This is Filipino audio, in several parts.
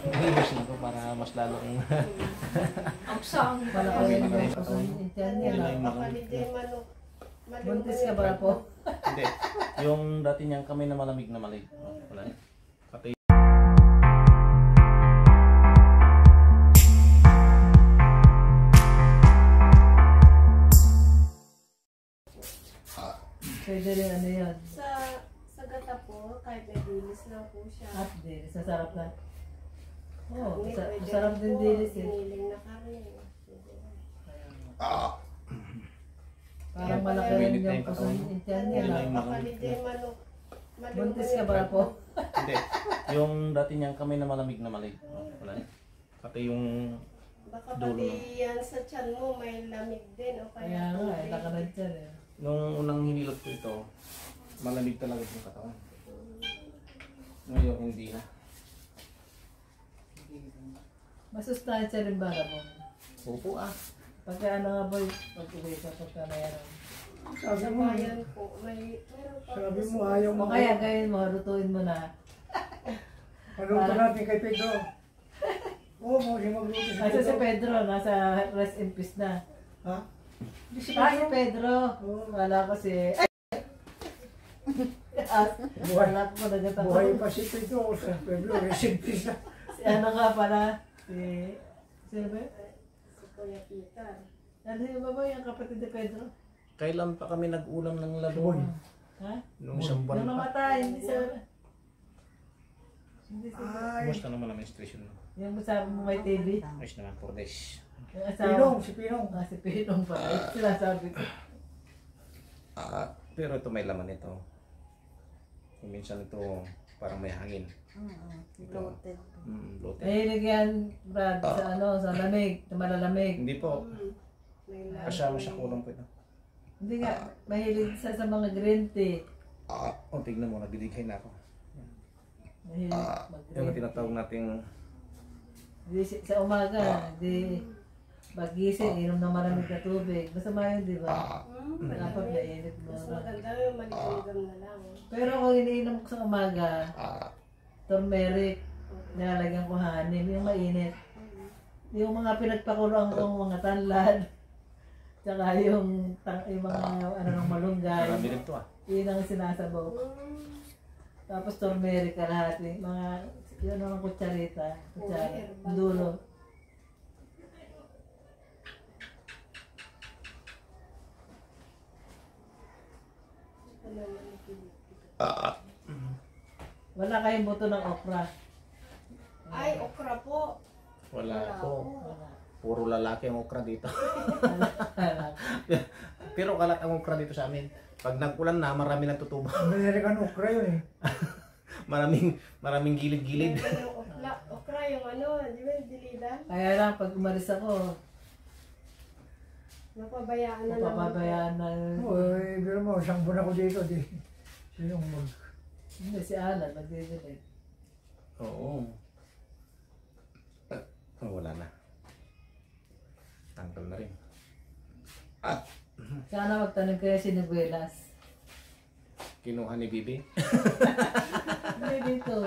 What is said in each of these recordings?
Hilusin ko para mas lalong Aksang Wala ka rin yung kusunod niya. Buntis ka ba po? Hindi. Yung dati niyang kamay na malamig na malig. Wala. Pati Pwede rin ano yun. Sa gata po, kahit may dilis lang po siya. At dilis, masarap na. Oo, Karne, pwede masarap rin din po, dilis eh. giniling na karne. Parang malaki rin yung kusunod niya. Buntis ka ba po? hindi. Yung dati niyang kamay na malamig na malig. Wala. Pati yung Baka dulo. pati yan sa tiyan mo may lamig din o Kaya kaya nga, tubig. nakanad siya eh. nung unang hinilot ko ito, malamig talaga yung katawan. Ngayon hindi na. Masustansya rin ba mo? Opo ah. Pagka ano nga ba yung pag-uwi ka pagka mayroon? Sabi Sa mo, bayan po, meron pa sabi po mo sa- ayaw mo. O kaya gawin mo, lutuin mo na. Paluto natin kay Pedro. Oo, mo siya magluto si Kasi si Pedro. Pedro, nasa rest in peace na. Ha? Hindi si Ah, si Pedro. Pedro. Wala ko si... Wala ko na dyan Buhay pa si Pedro. Sa Pedro, resintis na. Si ano nga pala, si... Sino ba yun? Si Kuya Peter. Ano yung ba yung kapatid ni Pedro? Kailan pa kami nag-ulam ng Boy. labon? Ha? Nung isang buwan Nung pa. namatay, hindi sa... Hindi sa... Ay, Kumusta naman ang menstruation mo? Yung sabi mo may TV. Ayos naman, 4 days. Yung asawa. Pinong, si Pinong. Ah, si Pinong pa. Sila sabi ko. Pero ito may laman ito. Kung minsan ito parang may hangin. Bloated. Bloated. Mahilig yan, Brad, sa ano, sa lamig, sa malalamig. Hindi po. May lamig. Kasama sa kulang ko ito. Hindi nga, mahilig sa mga green tea. Tignan mo, nagdidighay na ako. Mahilig Yung mag-green tea. tinatawag nating Di, sa umaga, di magising, inom ng maraming na tubig. Masama yun, di ba? Dapat mainit mo. Mas maganda yung maligamgam na lang. Pero kung iniinom ko sa umaga, turmeric, nilalagyan ko hanin, yung mainit. Yung mga pinagpakuloan kong mga tanlad, tsaka yung mga ano ng malunggay, marami rin ito yun ang sinasabaw. Tapos turmeric kalahati, mga yun ang kutsarita, kutsara, dulo. Wala kayong buto ng okra. Ay, okra po. Wala po. Wala. Puro lalaki ang okra dito. Wala. Pero kalat ang okra dito sa amin. Pag nag-ulan na, marami natutubo. American okra yun eh. maraming gilid-gilid. Yung okra yung ano, di ba yung dilidan? Kaya lang, pag umalis ako, Napabayaan na naman. mapapabayaan na. Oo, pero mo, isang buwan ako dito. Di. Sinong mag... Hindi, si Alan, magdidili. Oo. Wala na. Tanggal na rin. Sana magtanong kayo si Niguelas. Kinuha ni Bibi. Hindi dito.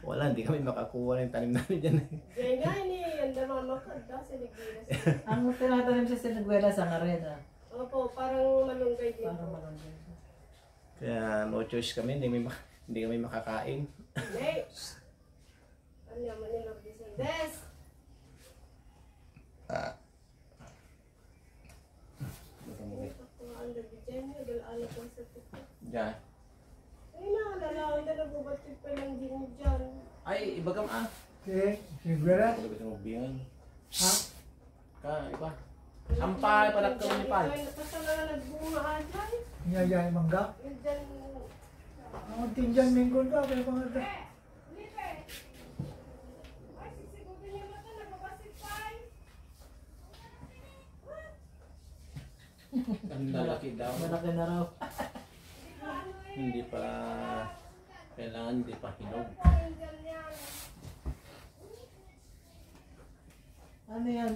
Wala, hindi kami makakuha ng tanim namin dyan. Diyan nga, ang damang makanda sa Ligilas. Ang tinatanim siya si Niguelas, ang arena. Opo, parang malunggay din Parang po. malunggay. Kaya no choice kami, hindi kami makakain. Hey! Ano naman yung nag-design? Des! Ang nag-design niya, galaan ko sa TikTok. Diyan. Ay na, lalaki na nagbubatid pa lang din dyan. Ay, iba ka ma. Si Guera. Wala ko magbiyan. Ha? Iba. Sampal, palat ka ni Pal. Ay, nakasala na nagbunga dyan. Niyaya yung mangga. Yung dyan, Ang tinjan minggon ka, pero mga ka. Ang lalaki daw. Malaki na raw. Hindi pa, kailangan hindi pa hinog. Ano yan?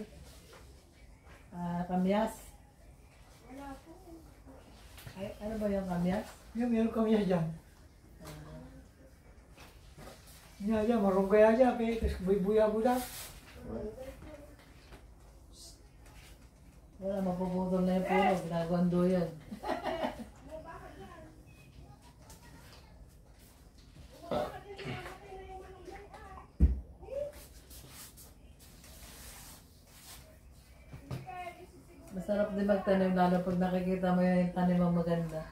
Kamyas? Ay, ano ba yung kamyas? Yung meron kami yan dyan. Niya, marunggay aja, tapos buya mo na. Wala, mapuputol na yung puno. Ginagawang doyan. Masarap din magtanim lalo pag nakikita mo yung tanim ang maganda.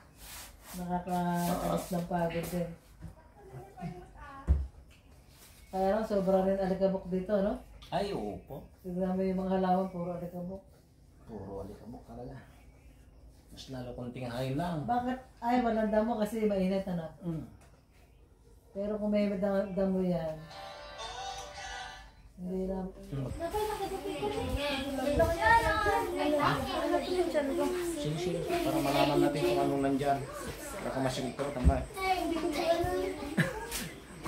Nakakaalis ng pagod din. Kaya lang, sobra rin alikabok dito, no? Ay, oo po. Tignan mo yung mga halaman, puro alikabok. Puro alikabok talaga. Mas lalo konting hangin lang. Bakit? Ay, walang damo kasi mainit, ano? Pero kung may damo yan, hindi lang. Sing-sing, para malaman natin kung anong nandyan. Baka masigito, tambay.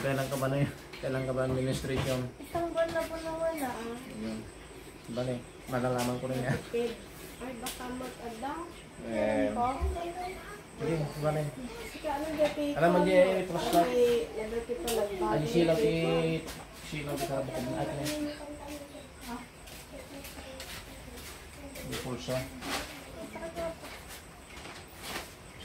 Kailan ka ba na yun? Kailan ka ba ang administration? Isang buwan na po nawala. Yun. Bale, malalaman ko rin yan. Ay, baka mag-adapt. Sige, bale. Sige, anong dati? Alam mo, di, prostat. Never kita nagbago. Ay, silaw sa bukod na atin. Di pulsa.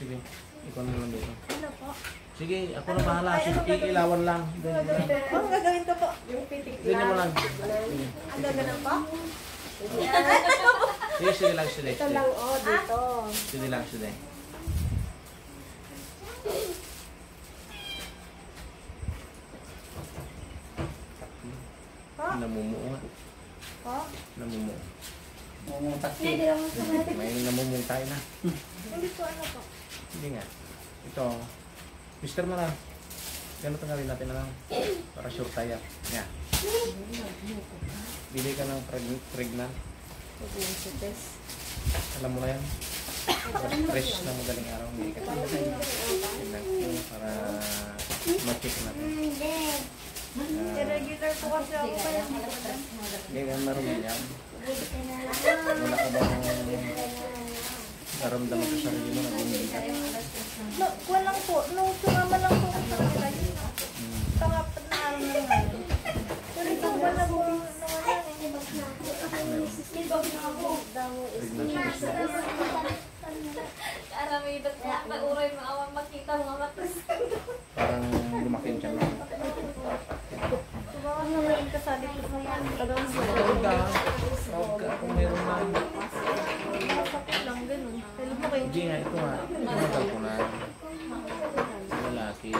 Sige, ikaw na lang dito. Ano po? Sige, ako na bahala. Sige, ilawan lang. Ang gagawin ko po? Yung pitik Ganyan mo lang. Ang gagawin po? Sige, sige lang, sige. Ito lang, dito. Sige lang, sige. Namumuo nga. Po? Namumuo. Hindi lang sa natin. May namumuo tayo na. Hindi po ano po. Hindi nga. Ito. Mister mo lang. Ganun tanggalin natin na lang. Para sure tayo. Yan. Bili ka ng pregnant. Alam mo na yan. Fresh na madaling araw. Hindi ka tayo. Para ma-check natin. Irregular po kasi ako kaya. Hindi ka marunong yan. Wala ka bang naramdaman sa sarili mo na bumili ka? No, walang po. Nung sumama lang po ako sa kanila. Pangapat na araw na ngayon. Pero isang buwan na po nawala. Arami ba't nauray mo awang makita mga matas. Parang lumaki yung tiyan mo. Sumakas na ngayon kasali ko sa mga tagang Proud ka kung meron na. sakit lang, ganun. Pero po kayo. Hindi nga, ito nga. Tumagal ko na. Lalaki.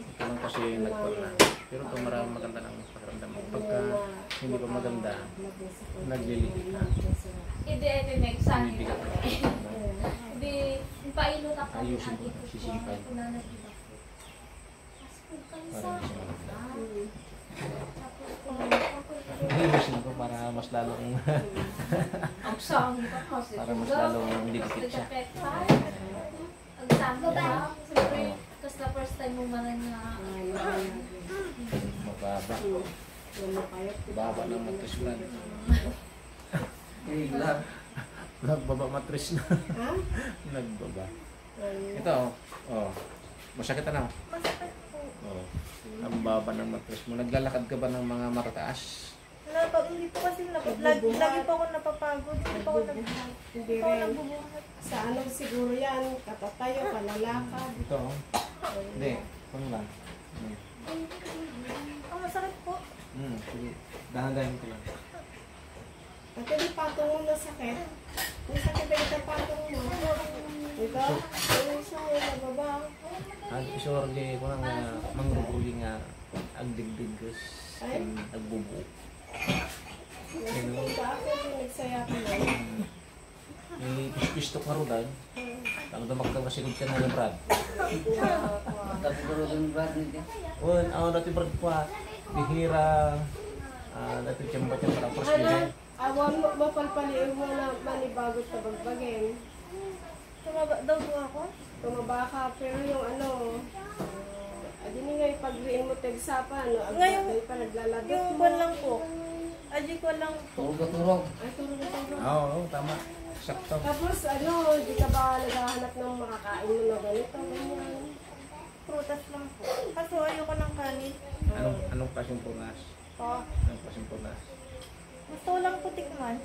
Ito lang kasi nagpala. Pero ito maraming maganda ng pakiramdam mo. Pagka hindi pa maganda, nagliliki ka. Hindi, ito next sa akin. Bibigat ka. Hindi, pailot ako. Ayusin ko, sisipay. Para hindi siya maganda. Ayusin ko para mas lalong Ang song ko kasi. para mas lalong hindi dikit siya. Ang song ko ba? Siyempre, kasi na first time mo man na Mababa. Baba ng matris na. Nagbaba matris na. Ha? Nagbaba. Ito, oh. Masakit na. Masakit po. Oh. Ang baba ng matris mo. Naglalakad ka ba ng mga matataas? Wala po, hindi po kasi lagi po ako napapagod. Hindi po ako nagbubuhat. Sa ano siguro yan, katatayo, palalakad. Ito, oh. Hindi. Ano lang? Ang masakit po. Sige. Dahan-dahan ko lang. At yung patong mo na sakit. May sakit ba yung patong mo? Ito, yung siya yung nababa. Ang isorge ko lang na mangruguli nga ang digdig gus agbubu. Nagpunta ako, yung nagsaya ko na. May pisto ka ro dahil. Ang magkakasigod ka na ng Brad. Tapos ko rin ba nito? Ang dati Brad pa. Bihira. Dati tiyamba-tiyamba ng first day. Awan mo, mapalpaliin mo na manibagot sa bagbagin. Tumaba daw po ako? Tumaba ka, pero yung ano, adi nga ipag-green mo tegsapa, no? Ngayon, pa naglalagot yung buwan lang po. Adi ko lang po. Turog. Ay, turong-turong. Oo, tama. Sakto. Tapos ano, di ka ba naghahanap ng makakain mo na ganito, ganyan? Prutas lang po. Kaso ayoko ng kanin. Anong klaseng prunas? Po. Anong klaseng prunas? Gusto ko lang po tikman.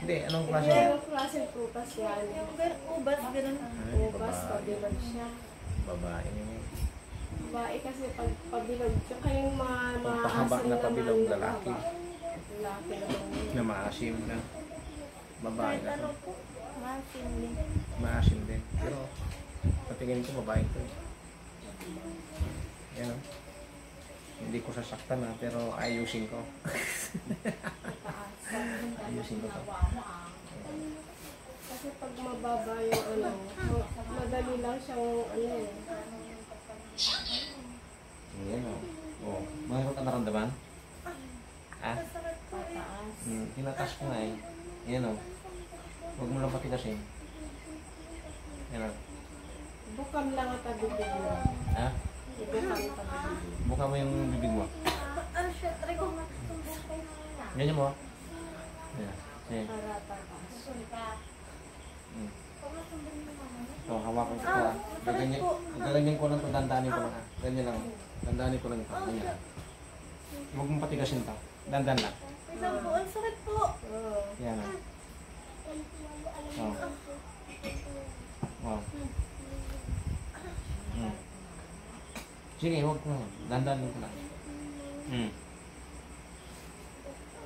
Hindi, anong Kasi klaseng? yung klaseng prutas yan. Yung ubas, ganun. Ay, Bukas, pabilog siya. Babae niyo. Babae kasi pag pabilog, tsaka yung Kung pahaba na pabilog, lalaki. Lalaki naman. Na maasim na. Babae Kahit na ano to. po. Masin din. Maasim din. Pero, patingin ko babae to. Yan o. Hindi ko sasaktan na, pero ayusin ko. Ayusin ko to. Kasi pag mababa yung ano, madali lang siyang ano eh. Yan o. Oh, mayroon ka naramdaman? Ah? Pataas. Tinatas ko nga eh. Yan o. Huwag mo lang patikasin. Yan o. Bukam lang at bibig mo. Ha? Ibukam at bibig. Buka mo yung bibig mo. Ano siya? Try ko matutumbok kayo na. Ganyan mo. Yan. Yan. Para tataas. So, hawakan ko ito ah. Gaganyan ko lang ito. Dandanin ko lang ah. Ganyan lang. Dandanin ko lang ito. Ganyan lang. Huwag mong patigasin ito. Dandan lang. Isang po, ang sakit po. Oo. Yan ah. Oh. Wow. Sige, huwag mo. Dandanin ko lang.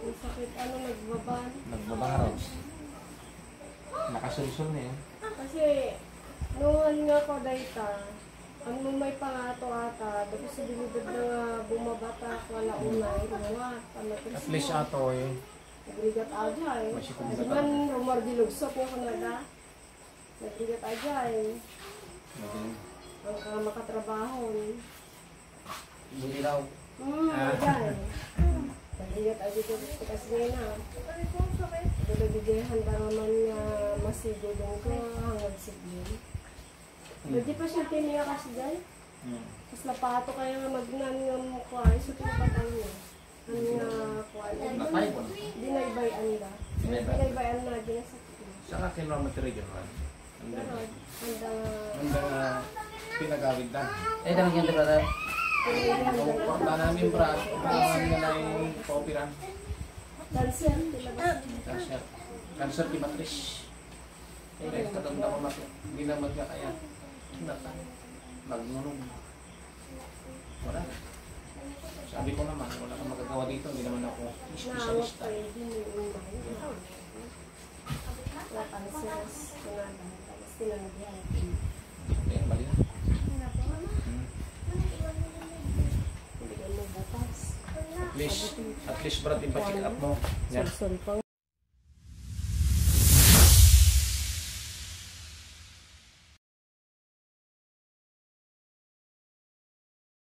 Yung sakit ano, nagbaban. Nagbabaros. Nakasulsul na yun. Kasi, noon nga ko dayta, ang may pangato ata, tapos sa bilibid na nga bumabata, wala unay, rumat, At least ato eh. Nagrigat aja eh. Masikong Kasi gata. man, rumar gilugsok yung kanada. Nagrigat aja eh. Magaling. Ang makatrabaho eh. Buti raw. Aja eh. Nagrigat aja ko gusto kasi na. Ano po, ang sakit? Dalabigahan ba naman nga masigulong ko hanggang sigil. Hindi pa siya tiniya kasi dyan. Tapos napato kaya nga magnan nga mukha. Iso pinapatay niya. Ano nga kuha. Napay ko. Dinaybayan na. Dinaybayan na. Dinasakit na. Saka kinuha material man. Pero, handa Hanggang pinagawid na. Eh, dami yung brother. Kung pa namin brad, kung na yung paopera. cancer. Talaga. Cancer. Cancer di matris. Eh, katanda ko natin. Hindi na magkakaya. Nata. Magnunog. Wala. Sabi ko naman, wala kang magagawa dito. Hindi naman ako Naawak specialista. ko eh. Hindi mo umay. Wala cancer. Kunada. Tapos tinanggihan. Eh, bali na. Hindi ka mo bukas. At least brad, ipa-check up mo. Yan. Sorry pang